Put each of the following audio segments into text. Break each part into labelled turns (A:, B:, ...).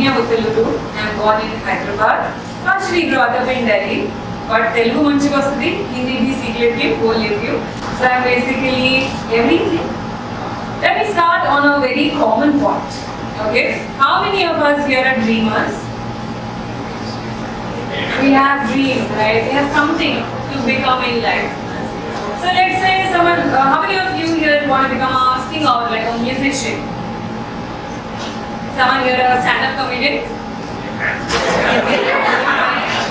A: Abhignya Vuthaluru. I am born in Hyderabad. Partially brought up in Delhi. But Telugu manchi vastadi, Hindi bhi seekh leti hu, bol leti hu. So I am basically everything. Let me start on a very common point. Okay? How many of us here are dreamers? We have dreams, right? We have something to become in life. So let's say someone, how many of you here want to become a singer, like a musician? Someone here a stand-up comedian?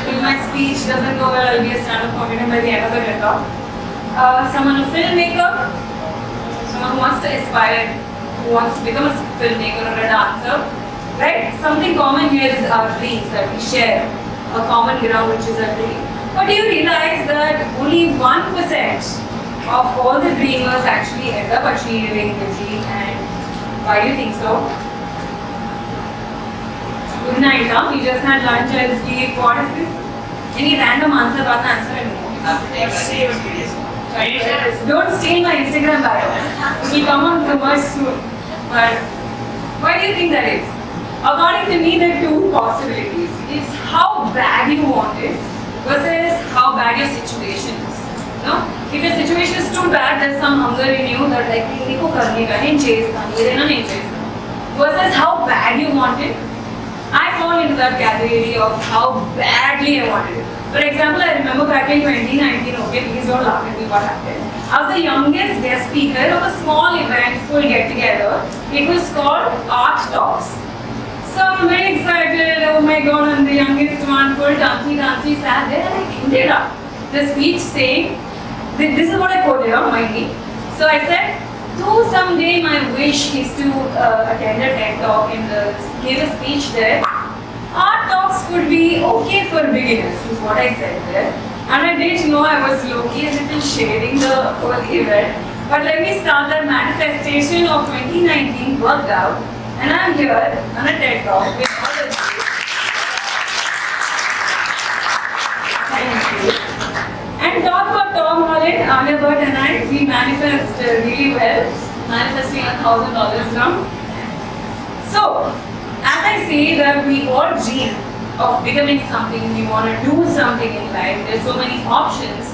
A: If my speech doesn't go well, I'll be a stand-up comedian by the end of the talk. Someone a filmmaker? Someone who wants to aspire, who wants to become a filmmaker or a dancer? Right? Something common here is our dreams that we share. A common ground which is our dream. But do you realize that only 1% of all the dreamers actually end up achieving the dream, and why do you think so? Good night, huh? We just had lunch and sleep. What is this? Any random answer about the answer? Don't stay in my Instagram bio. It will come on commerce soon. But why do you think that is? According to me, there are two possibilities. It's how bad you want it versus how bad your situation is. No? If your situation is too bad, there's some hunger in you that like, versus how bad you want it. I fall into that category of how badly I wanted it. For example, I remember back in 2019, okay, please don't laugh at me what happened. I was the youngest guest speaker of a small event, full get-together. It was called Art Talks. So I'm very excited, oh my god, I'm the youngest one, full dancey, sat there and I ended up the speech saying, this is what I quoted, mind me. So I said, though someday my wish is to attend a TED talk and give a speech there, art talks could be okay for beginners, is what I said there. And I didn't know I was low-key a little shading the whole event. But let me start that manifestation of 2019 worked out. And I'm here on a TED talk with all of you. Thank you. And talk about Tom Holland, Alia Bhatt and I, we manifest really well, manifesting $1,000 now. So, as I say that we all dream of becoming something, we want to do something in life, there's so many options.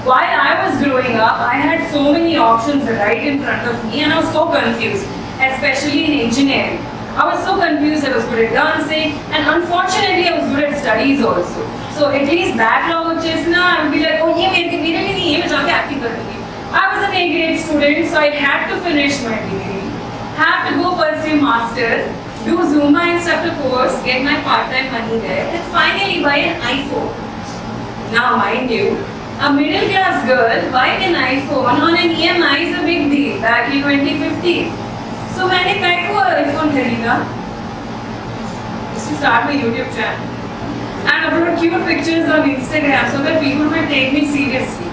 A: While I was growing up, I had so many options right in front of me and I was so confused. Especially in engineering. I was so confused. I was good at dancing and unfortunately I was good at studies also. So at least backlog of chesna, I would be like, oh yeah, acting karungi. I was an A grade student, so I had to finish my degree, have to go pursue masters, do Zumba instructor course, get my part-time money there, and finally buy an iPhone. Now mind you, a middle class girl buying an iPhone on an EMI is a big deal back in 2015. So मैंने काय को iPhone खरीदा to start my YouTube channel and upload cute pictures on Instagram so that people might take me seriously.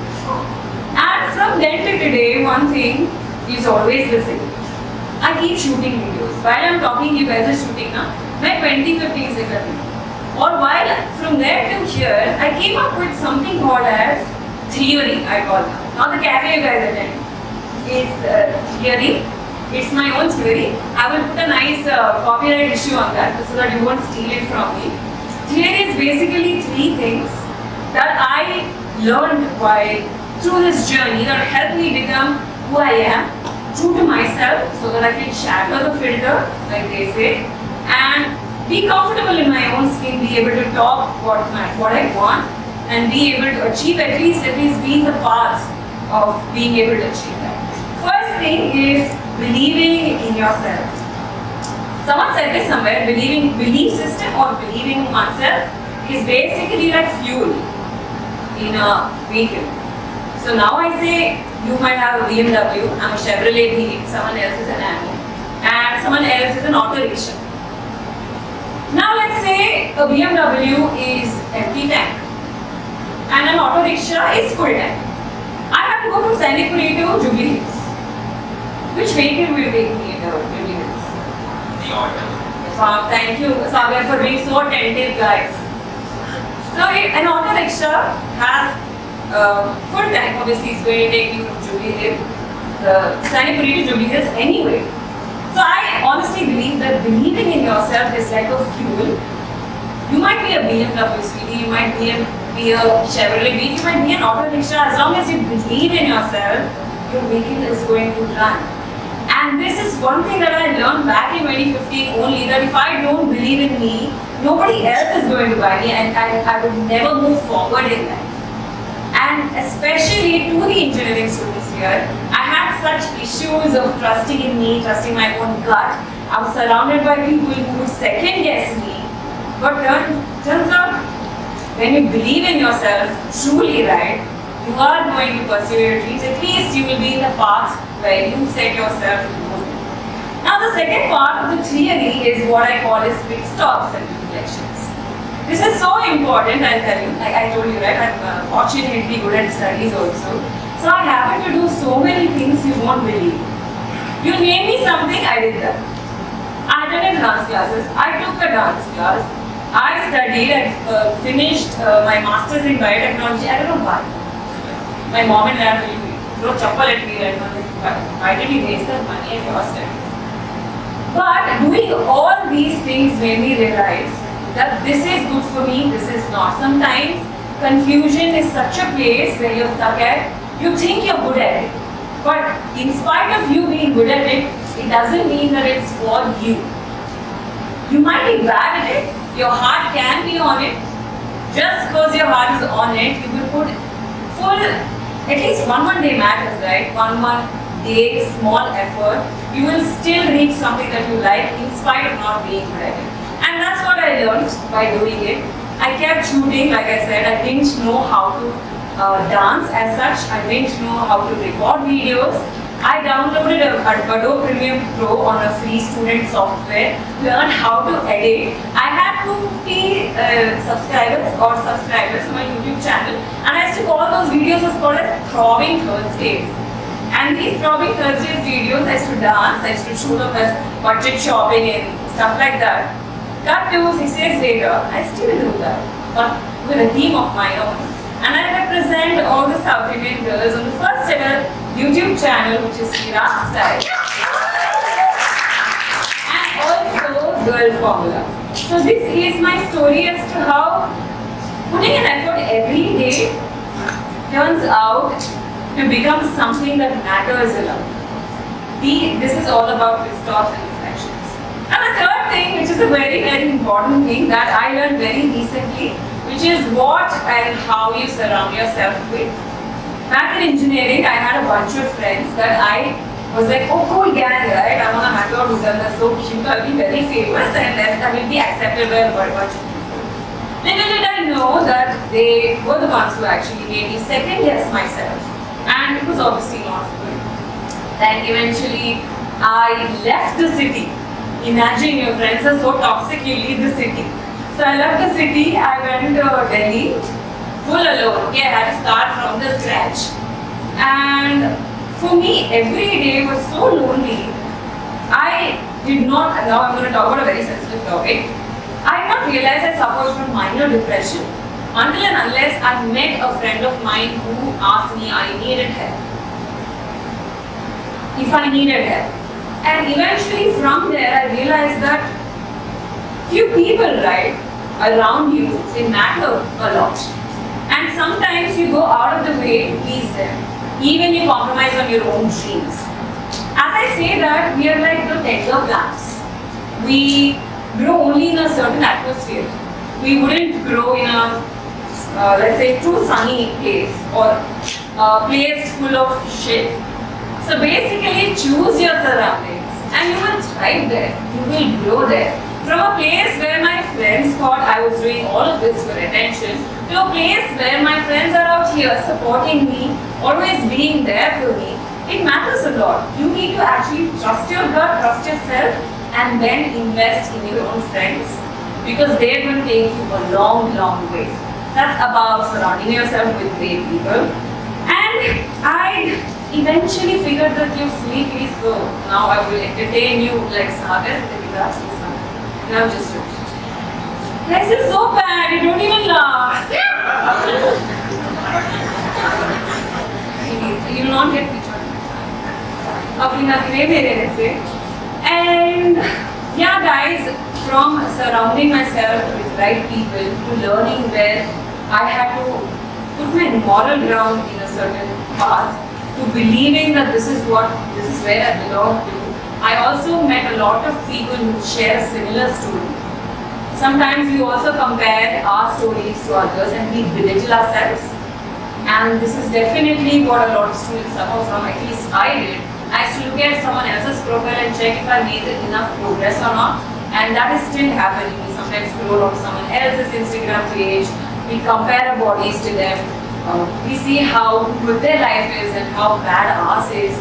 A: And from then to today, one thing is always the same. I keep shooting videos. While I'm talking, you guys are shooting now. मैं 2015 से कर रही हूँ. Or while from there to here, I came up with something called as theory. I call it. Now the cafe you guys attend is theory. It's my own theory. I will put a nice copyright issue on that so that you won't steal it from me. Theory is basically three things that I learned through this journey that helped me become who I am, true to myself, so that I can shatter the filter, like they say, and be comfortable in my own skin, be able to talk what I want, and be able to achieve at least being the path of being able to achieve that. First thing is believing in yourself. Someone said this somewhere, belief system or believing in oneself is basically like fuel in a vehicle. So now I say you might have a BMW, I'm a Chevrolet Beat, someone else is an Ammo, and someone else is an auto rickshaw. Now let's say a BMW is empty tank and an auto rickshaw is full tank. I have to go from Sanikpuri to Jubilee Hills. Which vehicle will take me to Jubilee Hills?
B: The auto.
A: Thank you, Sagar, for being so attentive, guys. So an auto rickshaw has full tank. Obviously, it's going to take me from Jubilee Hills, Sanikpuri to Jubilee Hills anyway. So I I honestly believe that believing in yourself is like a fuel. You might be a BMW sweetie, you might be a Chevrolet Beat, you might be an auto rickshaw. As long as you believe in yourself, your vehicle is going to run. And this is one thing that I learned back in 2015 only, that if I don't believe in me, nobody else is going to buy me, and I would never move forward in life. And especially to the engineering students here, I had such issues of trusting in me, trusting my own gut. I was surrounded by people who would second guess me. But turns out, when you believe in yourself truly, right, you are going to pursue your dreams. At least you will be in the path where you set yourself to go. Now the second part of the theory is what I call as pit stops and reflections. This is so important, I'll tell you. Like I told you, right, I'm fortunately good at studies also. So I happen to do so many things you won't believe. You name me something, I did that. I attended dance classes. I took a dance class. I studied and finished my master's in biotechnology. I don't know why. My mom and dad will throw chappal at me right now. Why did you waste that money at your studies? But doing all these things made me realize that this is good for me, this is not. Sometimes confusion is such a place where you're stuck at. You think you're good at it. But in spite of you being good at it, it doesn't mean that it's for you. You might be bad at it. Your heart can be on it. Just because your heart is on it, you will put full, at least one day matters, right? One day, small effort, you will still reach something that you like in spite of not being good at it. And that's what I learned by doing it. I kept shooting, like I said, I didn't know how to dance as such. I didn't know how to record videos. I downloaded Adobe Premiere Pro on a free student software, learned how to edit. I had 250 subscribers on my YouTube channel, and I used to call those videos as called as Throbbing Thursdays. And these Throbbing Thursdays videos, I used to dance, I used to shoot up as budget shopping and stuff like that. Cut to 6 years later, I still do that, but with a team of my own. And I represent all the South Indian girls on the first ever YouTube channel, which is Virat Style. And also Girl Formula. So this is my story as to how putting an effort every day turns out to become something that matters a lot. This is all about pit stops and reflections. And the third thing, which is a very, very important thing that I learned very recently, which is what and how you surround yourself with. Back in engineering, I had a bunch of friends that I was like, oh, cool gang, right? I'm on a Abhignya Vuthaluru, so cute, I'll be very famous and then I will be accepted by a bunch of people. Little did I know that they were the ones who actually made me second guess myself. And it was obviously not good. Then eventually, I left the city. Imagine your friends are so toxic, you leave the city. So I left the city, I went to Delhi, full alone. Okay, I had to start from the scratch. And for me, every day was so lonely. I did not, now I'm going to talk about a very sensitive topic. I did not realize I suffered from minor depression until and unless I met a friend of mine who asked me I needed help. If I needed help. And eventually from there I realized that few people, right, around you, they matter a lot. And sometimes you go out of the way to please them. Even you compromise on your own dreams. As I say that, we are like the tender plants. We grow only in a certain atmosphere. We wouldn't grow in a, let's say, too sunny place or a place full of shit. So basically, choose your surroundings and you will thrive there. You will grow there. From a place where my friends thought I was doing all of this for attention, to a place where my friends are out here supporting me, always being there for me, it matters a lot. You need to actually trust your gut, trust yourself, and then invest in your own friends because they're going to take you a long, long way. That's about surrounding yourself with great people. And I eventually figured that you're sleepy, so now I will entertain you like Sagar, and I'm just joking. This is so bad, you don't even laugh. You will not get featured. Abhignya Vuthaluru. And yeah, guys, from surrounding myself with right people to learning where I had to put my moral ground in a certain path to believing that this is where I belong to. I also met a lot of people who share a similar story. Sometimes we also compare our stories to others and we belittle ourselves. And this is definitely what a lot of students suffer from, at least I did. I used to look at someone else's profile and check if I made enough progress or not. And that is still happening. We sometimes scroll on someone else's Instagram page. We compare our bodies to them. We see how good their life is and how bad ours is.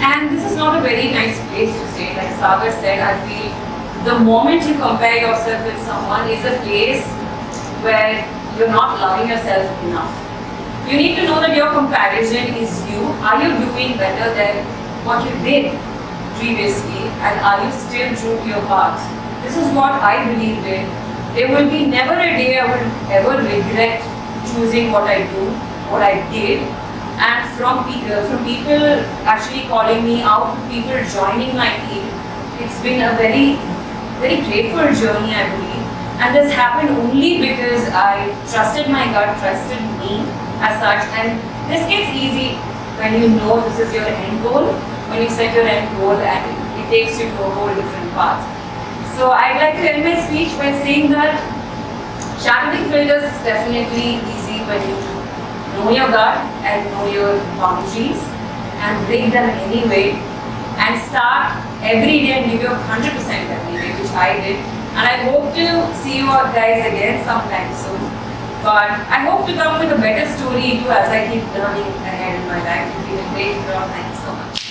A: And this is not a very nice place to stay. Like Sagar said, I feel the moment you compare yourself with someone is a place where you're not loving yourself enough. You need to know that your comparison is you. Are you doing better than what you did previously? And are you still true to your path? This is what I believe in. There will be never a day I will ever regret choosing what I do, what I did. And from people actually calling me out, to people joining my team, it's been a very, very grateful journey, I believe. And this happened only because I trusted my gut, trusted me as such. And this gets easy when you know this is your end goal, when you set your end goal and it takes you to a whole different path. So I'd like to end my speech by saying that shattering failures is definitely easy when you know your gut and know your boundaries and break them anyway and start every day and give your 100% every day, which I did. And I hope to see you all guys again sometime soon. But I hope to come with a better story too as I keep learning ahead in my life. You've been a great girl. Thank you so much.